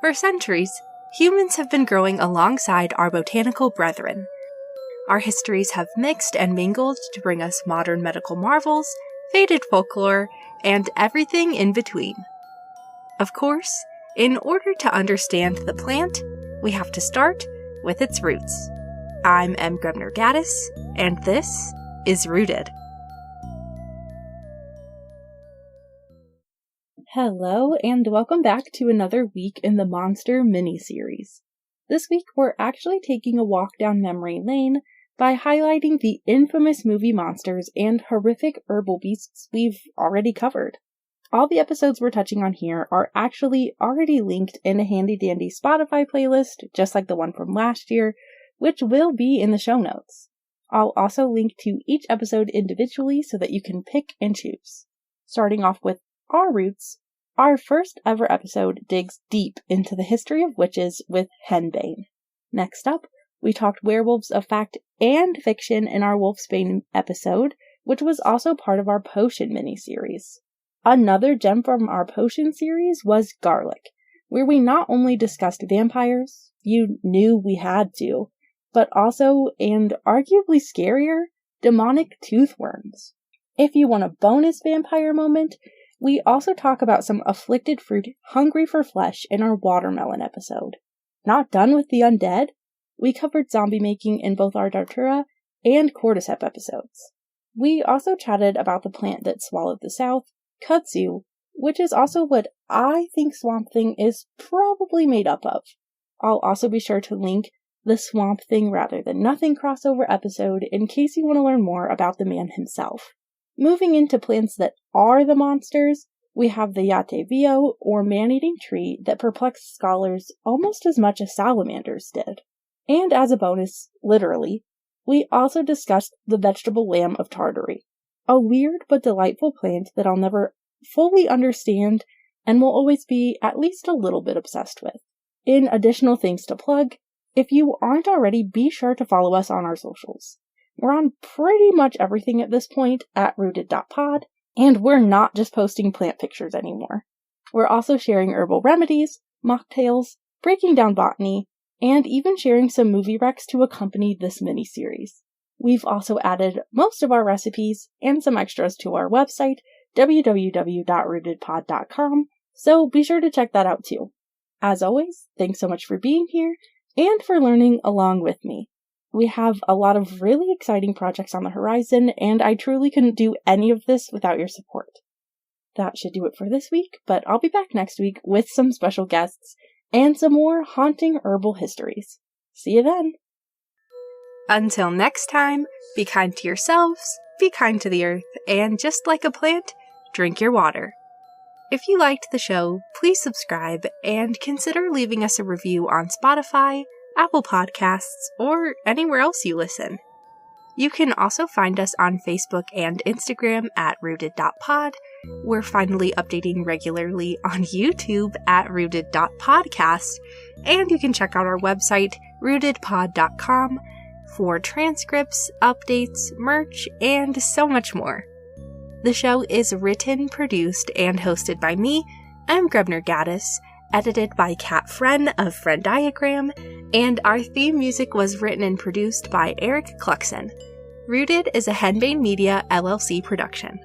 For centuries, humans have been growing alongside our botanical brethren. Our histories have mixed and mingled to bring us modern medical marvels, faded folklore, and everything in between. Of course, in order to understand the plant, we have to start with its roots. I'm M. Grebner Gaddis, and this is Rooted. Hello, and welcome back to another week in the Monster mini-series. This week, we're actually taking a walk down memory lane by highlighting the infamous movie monsters and horrific herbal beasts we've already covered. All the episodes we're touching on here are actually already linked in a handy-dandy Spotify playlist, just like the one from last year, which will be in the show notes. I'll also link to each episode individually so that you can pick and choose. Starting off with our roots, our first ever episode digs deep into the history of witches with henbane. Next up, we talked werewolves of fact and fiction in our Wolfsbane episode, which was also part of our potion mini-series. Another gem from our potion series was garlic, where we not only discussed vampires, you knew we had to, but also, and arguably scarier, demonic toothworms. If you want a bonus vampire moment, we also talk about some afflicted fruit hungry for flesh in our watermelon episode. Not done with the undead, we covered zombie making in both our Datura and Cordyceps episodes. We also chatted about the plant that swallowed the South, kudzu, which is also what I think Swamp Thing is probably made up of. I'll also be sure to link the Swamp Thing Rather Than Nothing crossover episode in case you want to learn more about the man himself. Moving into plants that are the monsters, we have the Yatevio, or man-eating tree, that perplexed scholars almost as much as salamanders did. And as a bonus, literally, we also discussed the vegetable lamb of Tartary, a weird but delightful plant that I'll never fully understand and will always be at least a little bit obsessed with. In additional things to plug, if you aren't already, be sure to follow us on our socials. We're on pretty much everything at this point at rooted.pod, and we're not just posting plant pictures anymore. We're also sharing herbal remedies, mocktails, breaking down botany, and even sharing some movie recs to accompany this mini-series. We've also added most of our recipes and some extras to our website, www.rootedpod.com, so be sure to check that out too. As always, thanks so much for being here and for learning along with me. We have a lot of really exciting projects on the horizon, and I truly couldn't do any of this without your support. That should do it for this week, but I'll be back next week with some special guests and some more haunting herbal histories. See you then! Until next time, be kind to yourselves, be kind to the earth, and just like a plant, drink your water. If you liked the show, please subscribe and consider leaving us a review on Spotify, Apple Podcasts, or anywhere else you listen. You can also find us on Facebook and Instagram at rooted.pod. We're finally updating regularly on YouTube at rooted.podcast, and you can check out our website, rootedpod.com, for transcripts, updates, merch, and so much more. The show is written, produced, and hosted by me, M. Grebner Gaddis, edited by Kat Friend of Friend Diagram, and our theme music was written and produced by Eric Cluxon. Rooted is a Henbane Media LLC production.